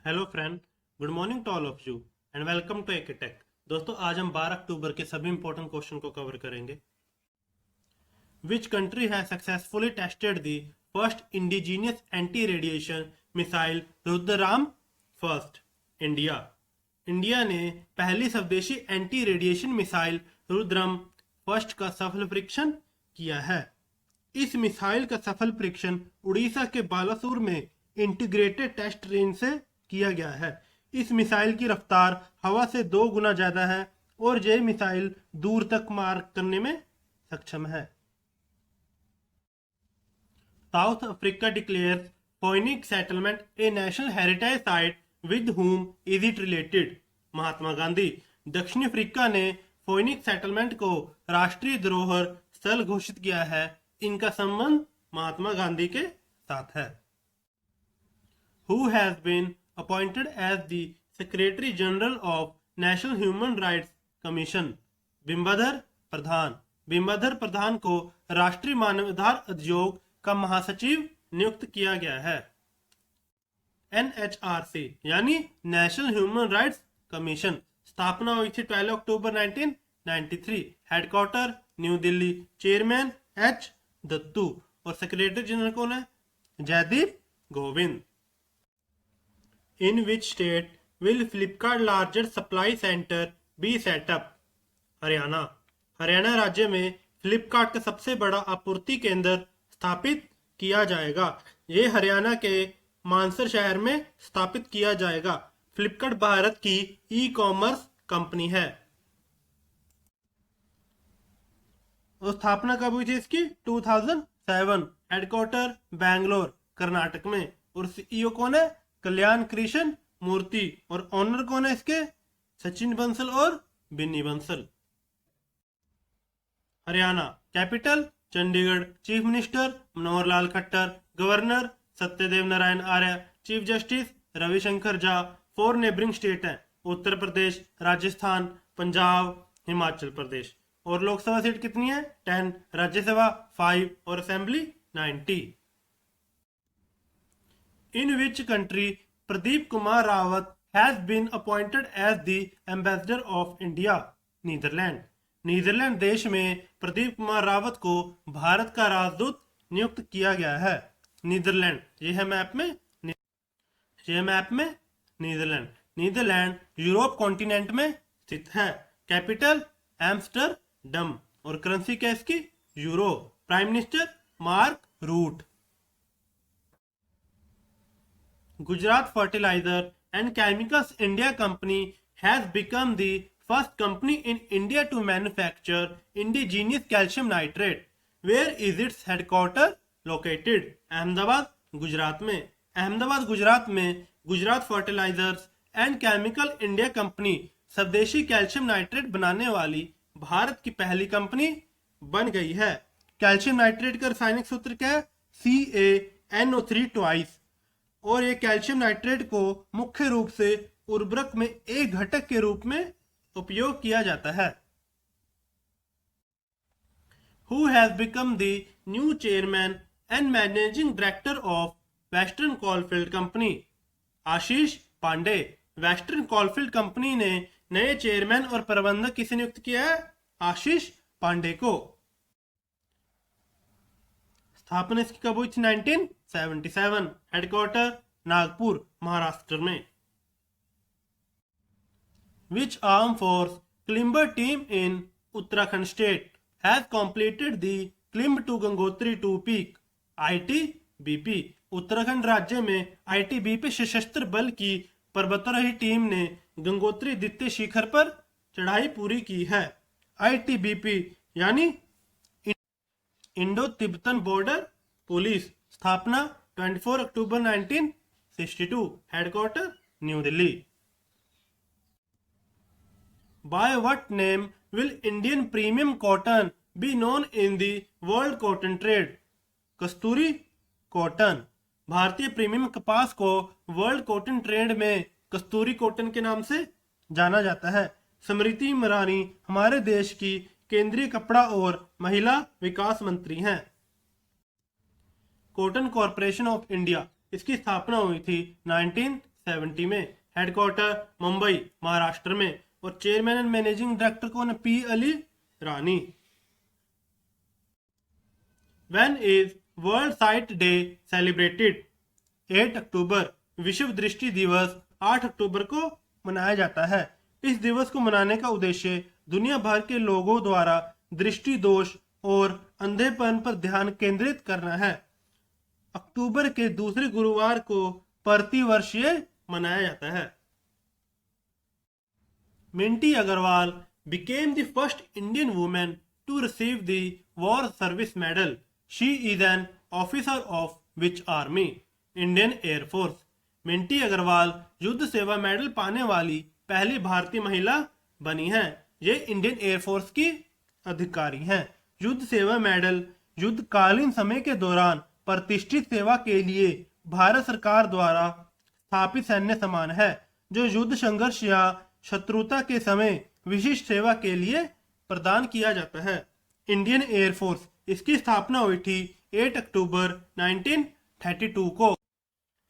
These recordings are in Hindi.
Hello friend, good morning to all of you and welcome to AK Tech. दोस्तों, आज हम 12 अक्टूबर के सभी इंपॉर्टेंट क्वेश्चन को कवर करेंगे। Which country has successfully tested the first indigenous anti radiation missile Rudram first? India. India ने पहली स्वदेशी anti radiation missile Rudram first का सफल परीक्षण किया है। इस मिसाइल का सफल परीक्षण उड़ीसा के बालासुर में इंटीग्रेटेड टेस्ट रेंज से किया गया है। इस मिसाइल की रफ्तार हवा से 2 गुना ज्यादा है और यह मिसाइल दूर तक मार करने में सक्षम है। South Africa declares Phoenix settlement a national heritage site with whom is it related? Mahatma Gandhi. दक्षिण अफ्रीका ने फोइनिक सेटलमेंट को राष्ट्रीय धरोहर स्थल घोषित किया है। इनका संबंध महात्मा गांधी के साथ है। Who has been appointed as the Secretary General of National Human Rights Commission? बिम्बाधर प्रधान। बिम्बाधर प्रधान को राष्ट्रीय मानवाधिकार आयोग का महासचिव नियुक्त किया गया है। NHRC यानी नेशनल ह्यूमन राइट्स कमीशन स्थापना हुई थी 12 अक्टूबर 1993। Headquarter new Delhi. Chairman H Dattu और सेक्रेटरी जनरल कौन है? Jaideep Govind. In which state will Flipkart largest supply center be set up? Haryana. Haryana राज्य में फ्लिपकार्ट का सबसे बड़ा आपूर्ति केंद्र स्थापित किया जाएगा। ये हरियाणा के मानसर शहर में स्थापित किया जाएगा। फ्लिपकार्ट भारत की ई कॉमर्स कंपनी है। और स्थापना कब हुई थी इसकी? 2007। हेडक्वार्टर बैंगलोर कर्नाटक में। और सीईओ कौन है? कल्याण कृष्ण मूर्ति। और ऑनर कौन है इसके? सचिन बंसल और Binny Bansal. Haryana. Capital Chandigarh. Chief minister Manohar Lal Khattar. Governor Satyadev Narayan Arya. Chief justice Ravishankar Jha. 4 neighbouring state हैं: उत्तर प्रदेश, राजस्थान, पंजाब, हिमाचल प्रदेश। और लोकसभा सीट कितनी है? 10। राज्यसभा 5 और assembly 90। In which country Pradeep Kumar Rawat has been appointed as the ambassador of India? Netherland. Netherland देश में प्रदीप कुमार रावत को भारत का राजदूत नियुक्त किया गया है। नीदरलैंड ये है मैप में नीदरलैंड। नीदरलैंड यूरोप कॉन्टिनेंट में स्थित है। कैपिटल एम्स्टरडम और करेंसी क्या इसकी? Euro. Prime minister Mark Rutte. Gujarat Fertilizer and Chemicals India Company has become the first company in India to manufacture indigenous calcium nitrate. Where is its headquarter located? Ahmedabad Gujarat में। अहमदाबाद गुजरात में Gujarat fertilizers and chemical India company स्वदेशी कैल्शियम नाइट्रेट बनाने वाली भारत की पहली कंपनी बन गई है। कैल्शियम नाइट्रेट का रासायनिक सूत्र क्या है? CaNO3 twice. और ये कैल्शियम नाइट्रेट को मुख्य रूप से उर्वरक में एक घटक के रूप में उपयोग किया जाता है। Who has become the new chairman and managing director of Western Coalfield Company? Ashish Pandey. Western coalfield company ने नए चेयरमैन और प्रबंधक किसे नियुक्त किया है? आशीष पांडे को। स्थापना इसकी कब हुई थी? 1977। हेडक्वार्टर नागपुर महाराष्ट्र में। Which armed force climber team in Uttarakhand state has completed the climb to Gangotri 2 peak? ITBP। Uttarakhand राज्य में ITBP सशस्त्र बल की पर्वतारोही टीम ने गंगोत्री द्वितीय शिखर पर चढ़ाई पूरी की है। ITBP यानी इंडो तिब्बतन बॉर्डर पुलिस। स्थापना 24 अक्टूबर 1962। Headquarter new Delhi. By what name will Indian premium cotton be known in the world cotton trade? Kasturi cotton. भारतीय प्रीमियम कपास को वर्ल्ड कॉटन ट्रेड में कस्तूरी कॉटन के नाम से जाना जाता है। स्मृति ईरानी हमारे देश की केंद्रीय कपड़ा और महिला विकास मंत्री हैं। कॉटन कॉरपोरेशन ऑफ इंडिया इसकी स्थापना हुई थी 19 1970 में। हेडक्वार्टर मुंबई महाराष्ट्र में। और चेयरमैन एंड मैनेजिंग डायरेक्टर कौन है? P Ali Rani. When is world site day celebrated? 8 अक्टूबर। विश्व दृष्टि दिवस 8 अक्टूबर को मनाया जाता है। इस दिवस को मनाने का उद्देश्य दुनिया भर के लोगों द्वारा दृष्टि दोष और अंधेपन पर ध्यान केंद्रित करना है। अक्टूबर के दूसरे गुरुवार को प्रतिवर्ष ये मनाया जाता है। Minty Agarwal became the first Indian woman to receive the War Service Medal. She is an officer of which army? Indian Air Force. Minty Agarwal Yudh Seva medal पाने वाली पहली भारतीय महिला बनी है। ये इंडियन एयरफोर्स की अधिकारी हैं। युद्ध सेवा मेडल युद्धकालीन समय के दौरान प्रतिष्ठित सेवा के लिए भारत सरकार द्वारा स्थापित सैन्य सम्मान है, जो युद्ध संघर्ष या शत्रुता के समय विशिष्ट सेवा के लिए प्रदान किया जाता है। इंडियन एयरफोर्स, इसकी स्थापना हुई थी 8 अक्टूबर 1932 को।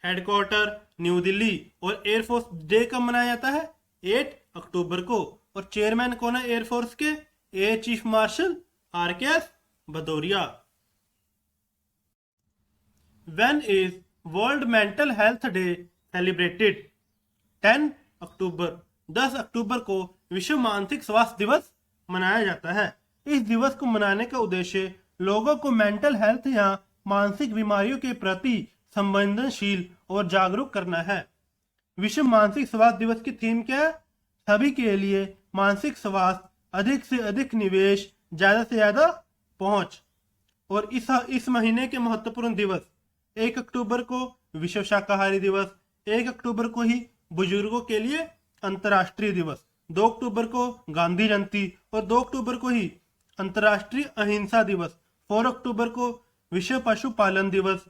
Headquarter new Delhi. और एयरफोर्स डे कब मनाया जाता है? 8 अक्टूबर को। और चेयरमैन कौन है एयरफोर्स के? Air chief marshal RKS Bhadauria. When is world mental health day celebrated? 10 अक्टूबर। 10 अक्टूबर को विश्व मानसिक स्वास्थ्य दिवस मनाया जाता है। इस दिवस को मनाने का उद्देश्य लोगों को मेंटल हेल्थ या मानसिक बीमारियों के प्रति संवेदनशील और जागरूक करना है। विश्व मानसिक स्वास्थ्य दिवस की थीम क्या है? सभी के लिए मानसिक स्वास्थ्य, अधिक से अधिक निवेश, ज्यादा से ज्यादा पहुंच। और इस महीने के महत्वपूर्ण दिवस: 1 अक्टूबर को विश्व शाकाहारी दिवस, 1 अक्टूबर को ही बुजुर्गों के लिए अंतर्राष्ट्रीय दिवस, 2 अक्टूबर को गांधी जयंती और 2 अक्टूबर को ही अंतर्राष्ट्रीय अहिंसा दिवस, 4 अक्टूबर को विश्व पशुपालन दिवस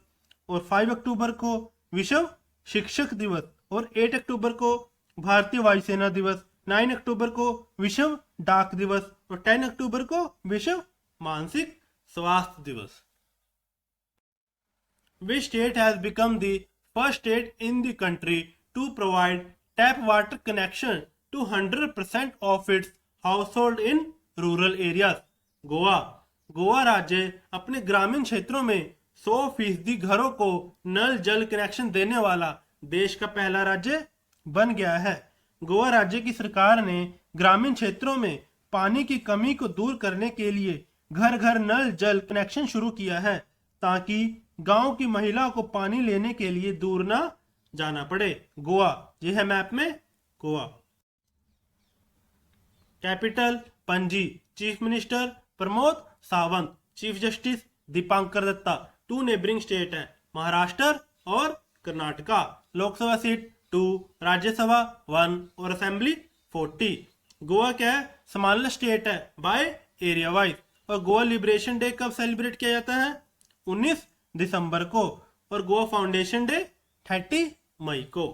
और 5 अक्टूबर को विश्व शिक्षक दिवस और 8 अक्टूबर को भारतीय वायुसेना दिवस, 9 अक्टूबर को विश्व डाक दिवस और 10 अक्टूबर को विश्व मानसिक स्वास्थ्य दिवस। Which state has become the first state in the country to provide tap water connection to 100% of its household in rural areas? Goa. Goa राज्य अपने ग्रामीण क्षेत्रों में 100% घरों को नल जल कनेक्शन देने वाला देश का पहला राज्य बन गया है। गोवा राज्य की सरकार ने ग्रामीण क्षेत्रों में पानी की कमी को दूर करने के लिए घर घर नल जल कनेक्शन शुरू किया है, ताकि गांव की महिलाओं को पानी लेने के लिए दूर ना जाना पड़े। गोवा, यह है मैप में Goa. Capital Panaji. Chief minister Pramod Sawant. Chief justice Dipankar Datta. 2 neighbouring state है, महाराष्ट्र और कर्नाटका। लोकसभा सीट 2, राज्यसभा 1 और असेंबली 40। गोवा क्या है? स्मॉलेस्ट स्टेट है बाय एरिया वाइज। और गोवा लिबरेशन डे कब सेलिब्रेट किया जाता है? 19 दिसंबर को। और गोवा फाउंडेशन डे 30 मई को।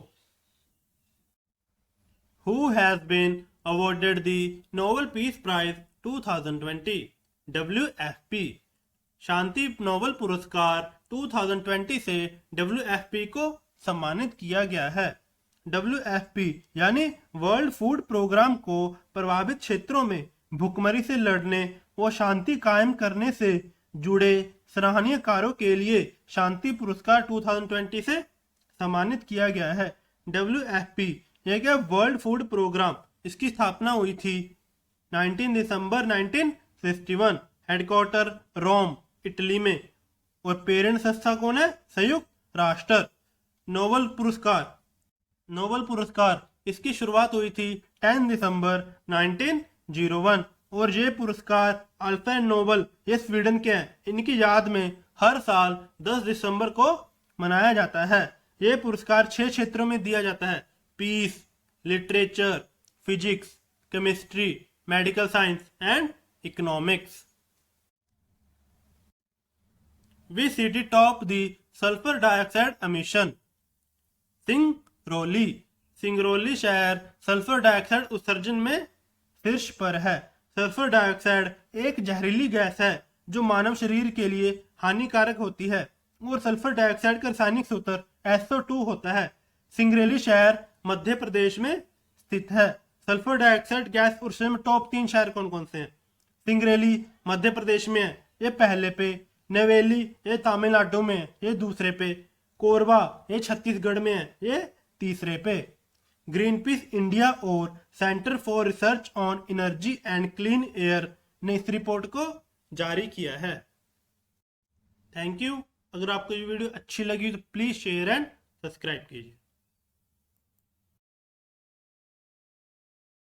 Who has been awarded the Nobel Peace Prize 2020? WFP। Shanti Nobel पुरस्कार 2020 से WFP को सम्मानित किया गया है। WFP यानी वर्ल्ड फूड प्रोग्राम को प्रभावित क्षेत्रों में भुखमरी से लड़ने व शांति कायम करने से जुड़े सराहनीय कार्यों के लिए शांति पुरस्कार 2020 से सम्मानित किया गया है। WFP यह क्या? World food programme. इसकी स्थापना हुई थी 19 दिसंबर 1961। हेडक्वार्टर रोम इटली में। और पेरेंट संस्था कौन है? संयुक्त राष्ट्र। नोबेल पुरस्कार इसकी शुरुआत हुई थी 10 दिसंबर 1901। और ये पुरस्कार अल्फ्रेड नोबेल, ये स्वीडन के हैं, इनकी याद में हर साल 10 दिसंबर को मनाया जाता है। ये पुरस्कार 6 क्षेत्रों में दिया जाता है: peace, literature, physics, chemistry, medical science and economics. Which city top the sulfur dioxide emission? Singrauli. Singrauli शहर सल्फर डाइऑक्साइड उत्सर्जन में शीर्ष पर है। सल्फर डाइऑक्साइड एक जहरीली गैस है जो मानव शरीर के लिए हानिकारक होती है। और सल्फर डाइऑक्साइड का रासायनिक सूत्र SO2 होता है। सिंगरेली शहर मध्य प्रदेश में स्थित है। सल्फर डाइऑक्साइड गैस उत्सर्जन में टॉप 3 शहर कौन कौन से हैं? सिंगरेली मध्य प्रदेश में है, ये पहले पे। नेवेली ये तमिलनाडु में है, ये दूसरे पे। कोरबा ये छत्तीसगढ़ में है, ये तीसरे पे। ग्रीन पीस इंडिया और centre for research on energy and clean air ने इस रिपोर्ट को जारी किया है। Thank you. अगर आपको ये वीडियो अच्छी लगी तो प्लीज शेयर एंड सब्सक्राइब कीजिए।